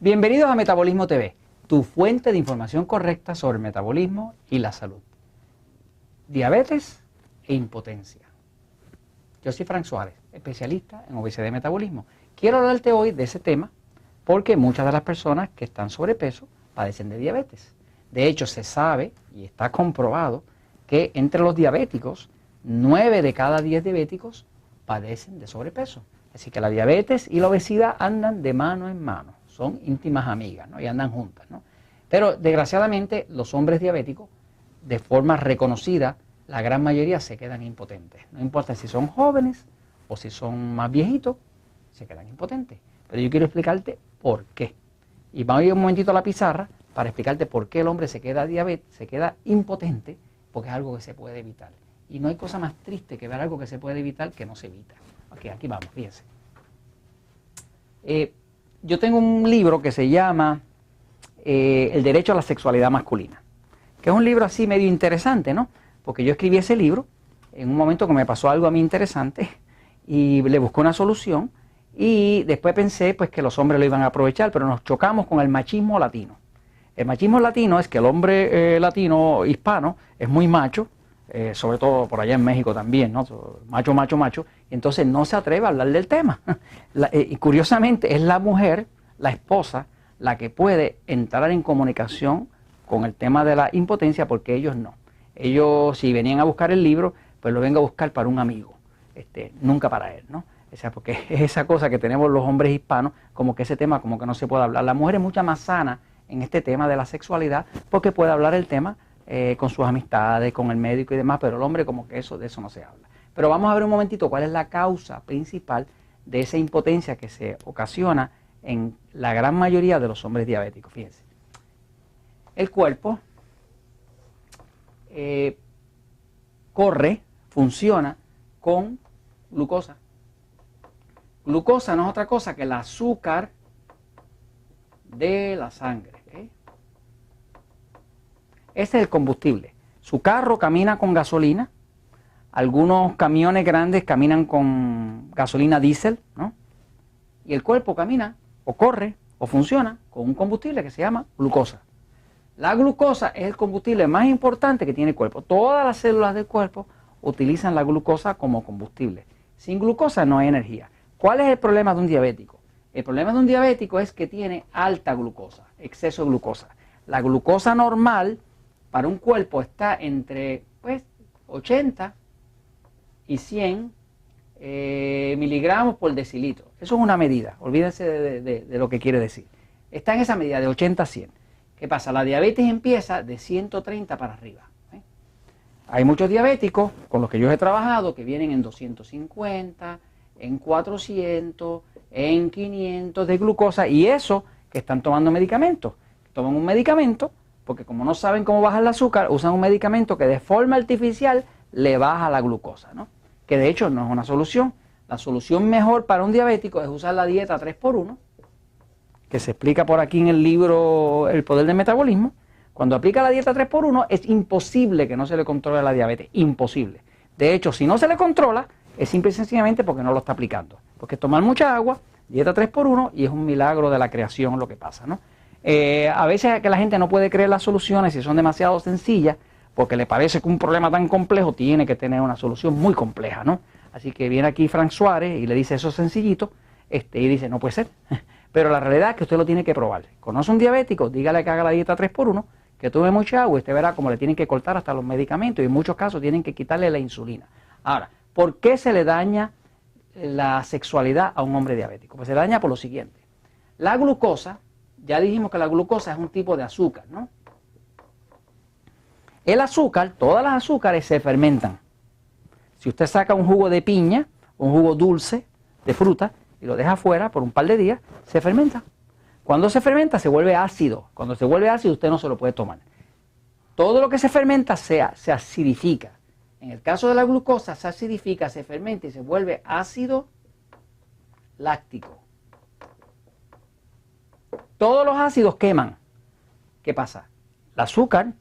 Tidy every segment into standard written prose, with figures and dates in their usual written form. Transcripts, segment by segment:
Bienvenidos a Metabolismo TV, tu fuente de información correcta sobre el metabolismo y la salud. Diabetes e impotencia. Yo soy Frank Suárez, especialista en obesidad y metabolismo. Quiero hablarte hoy de ese tema porque muchas de las personas que están sobrepeso padecen de diabetes. De hecho, se sabe y está comprobado que entre los diabéticos, 9 de cada 10 diabéticos padecen de sobrepeso. Así que la diabetes y la obesidad andan de mano en mano, son íntimas amigas, ¿no? Y andan juntas, ¿no? Pero desgraciadamente los hombres diabéticos, de forma reconocida, la gran mayoría se quedan impotentes. No importa si son jóvenes o si son más viejitos, se quedan impotentes. Pero yo quiero explicarte por qué. Y vamos a ir un momentito a la pizarra para explicarte por qué el hombre se queda impotente, porque es algo que se puede evitar. Y no hay cosa más triste que ver algo que se puede evitar que no se evita. Ok, aquí vamos, fíjense. Yo tengo un libro que se llama El derecho a la sexualidad masculina, que es un libro así medio interesante, ¿no? Porque yo escribí ese libro en un momento que me pasó algo a mí interesante y le busqué una solución y después pensé pues que los hombres lo iban a aprovechar, pero nos chocamos con el machismo latino. El machismo latino es que el hombre latino hispano es muy macho, sobre todo por allá en México también, ¿no? Macho, macho, macho, y entonces no se atreve a hablar del tema. Y curiosamente es la mujer, la esposa, la que puede entrar en comunicación con el tema de la impotencia, porque ellos no. Ellos, si venían a buscar el libro, pues lo vengan a buscar para un amigo, nunca para él, ¿no? O sea, porque es esa cosa que tenemos los hombres hispanos, como que ese tema como que no se puede hablar. La mujer es mucho más sana en este tema de la sexualidad, porque puede hablar el tema con sus amistades, con el médico y demás, pero el hombre como que de eso no se habla. Pero vamos a ver un momentito cuál es la causa principal de esa impotencia que se ocasiona en la gran mayoría de los hombres diabéticos. Fíjense, el cuerpo funciona con glucosa. Glucosa no es otra cosa que el azúcar de la sangre. Ese es el combustible. Su carro camina con gasolina. Algunos camiones grandes caminan con gasolina diésel, ¿no? Y el cuerpo camina, o corre, o funciona con un combustible que se llama glucosa. La glucosa es el combustible más importante que tiene el cuerpo. Todas las células del cuerpo utilizan la glucosa como combustible. Sin glucosa no hay energía. ¿Cuál es el problema de un diabético? El problema de un diabético es que tiene alta glucosa, exceso de glucosa. La glucosa normal para un cuerpo está entre 80 y 100 miligramos por decilitro. Eso es una medida, olvídense de lo que quiere decir. Está en esa medida de 80 a 100. ¿Qué pasa? La diabetes empieza de 130 para arriba. Hay muchos diabéticos con los que yo he trabajado que vienen en 250, en 400, en 500 de glucosa, y eso que están tomando medicamentos. Toman un medicamento porque como no saben cómo bajar el azúcar, usan un medicamento que de forma artificial le baja la glucosa, ¿no? Que de hecho no es una solución. La solución mejor para un diabético es usar la dieta 3x1, que se explica por aquí en el libro El Poder del Metabolismo. Cuando aplica la dieta 3x1 es imposible que no se le controle la diabetes, imposible. De hecho, si no se le controla, es simple y sencillamente porque no lo está aplicando. Porque tomar mucha agua, dieta 3x1, y es un milagro de la creación lo que pasa, ¿no? A veces que la gente no puede creer las soluciones y son demasiado sencillas, porque le parece que un problema tan complejo tiene que tener una solución muy compleja, ¿no? Así que viene aquí Frank Suárez y le dice eso sencillito, y dice, no puede ser. Pero la realidad es que usted lo tiene que probar. Conoce un diabético, dígale que haga la dieta 3x1, que tome mucha agua y usted verá cómo le tienen que cortar hasta los medicamentos y en muchos casos tienen que quitarle la insulina. Ahora, ¿por qué se le daña la sexualidad a un hombre diabético? Pues se daña por lo siguiente. La glucosa, ya dijimos que la glucosa es un tipo de azúcar, ¿no? El azúcar, todas las azúcares se fermentan. Si usted saca un jugo de piña, un jugo dulce de fruta, y lo deja afuera por un par de días, se fermenta. Cuando se fermenta se vuelve ácido. Cuando se vuelve ácido usted no se lo puede tomar. Todo lo que se fermenta se acidifica. En el caso de la glucosa se acidifica, se fermenta y se vuelve ácido láctico. Todos los ácidos queman. ¿Qué pasa? El azúcar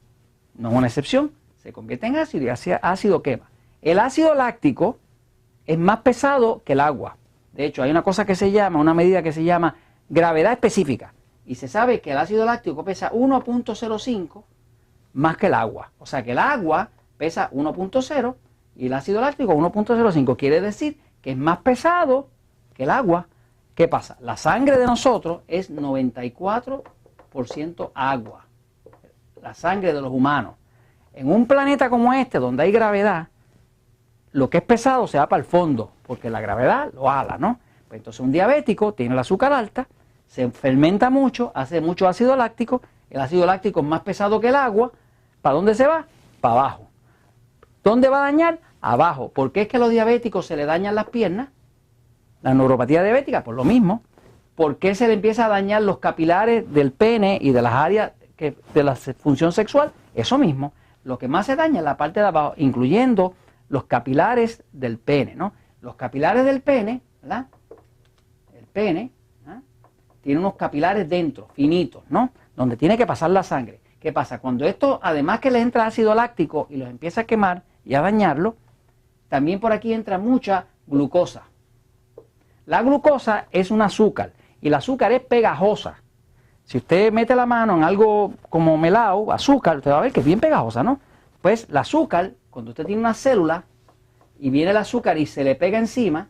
no es una excepción. Se convierte en ácido y ácido quema. El ácido láctico es más pesado que el agua. De hecho, hay una cosa que se llama, una medida que se llama gravedad específica. y se sabe que el ácido láctico pesa 1.05 más que el agua. O sea que el agua pesa 1.0 y el ácido láctico 1.05. Quiere decir que es más pesado que el agua. ¿Qué pasa? La sangre de nosotros es 94% agua. La sangre de los humanos. En un planeta como este, donde hay gravedad, lo que es pesado se va para el fondo, porque la gravedad lo ala, ¿no? Pues entonces un diabético tiene el azúcar alta, se fermenta mucho, hace mucho ácido láctico, el ácido láctico es más pesado que el agua. ¿Para dónde se va? Para abajo. ¿Dónde va a dañar? Abajo. ¿Por qué es que a los diabéticos se le dañan las piernas? La neuropatía diabética, por lo mismo. ¿Por qué se le empieza a dañar los capilares del pene y de las áreas de la función sexual? Eso mismo. Lo que más se daña es la parte de abajo, incluyendo los capilares del pene, ¿no? Los capilares del pene, ¿verdad? El pene, ¿ah? Tiene unos capilares dentro, finitos, ¿no? Donde tiene que pasar la sangre. ¿Qué pasa? Cuando esto, además que le entra ácido láctico y los empieza a quemar y a dañarlo, también por aquí entra mucha glucosa. La glucosa es un azúcar y el azúcar es pegajosa. Si usted mete la mano en algo como melao, azúcar, usted va a ver que es bien pegajosa, ¿no? Pues el azúcar, cuando usted tiene una célula y viene el azúcar y se le pega encima,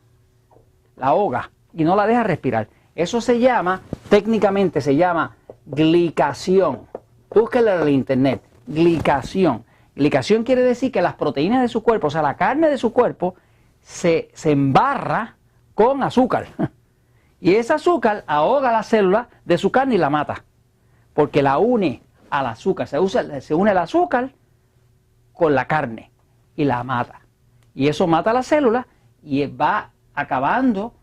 la ahoga y no la deja respirar. Eso se llama, técnicamente se llama glicación. Búsquenlo en el internet, glicación. Glicación quiere decir que las proteínas de su cuerpo, o sea, la carne de su cuerpo, se embarra con azúcar. Y ese azúcar ahoga la célula de su carne y la mata. Porque la une al azúcar. Se une el azúcar con la carne y la mata. Y eso mata a la célula y va acabando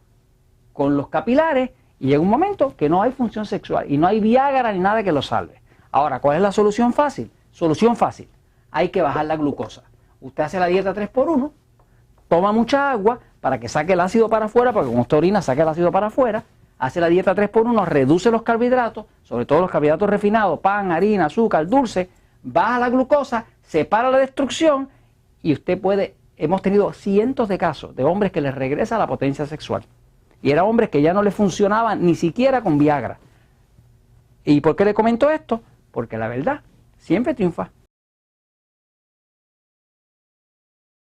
con los capilares y llega un momento que no hay función sexual y no hay Viagra ni nada que lo salve. Ahora, ¿cuál es la solución fácil? Solución fácil. Hay que bajar la glucosa. Usted hace la dieta 3x1, toma mucha agua para que saque el ácido para afuera, porque como usted orina, saque el ácido para afuera, hace la dieta 3x1, reduce los carbohidratos, sobre todo los carbohidratos refinados, pan, harina, azúcar, dulce, baja la glucosa, separa la destrucción y usted puede, hemos tenido cientos de casos de hombres que les regresa la potencia sexual. Y eran hombres que ya no les funcionaban ni siquiera con Viagra. ¿Y por qué le comento esto? Porque la verdad siempre triunfa.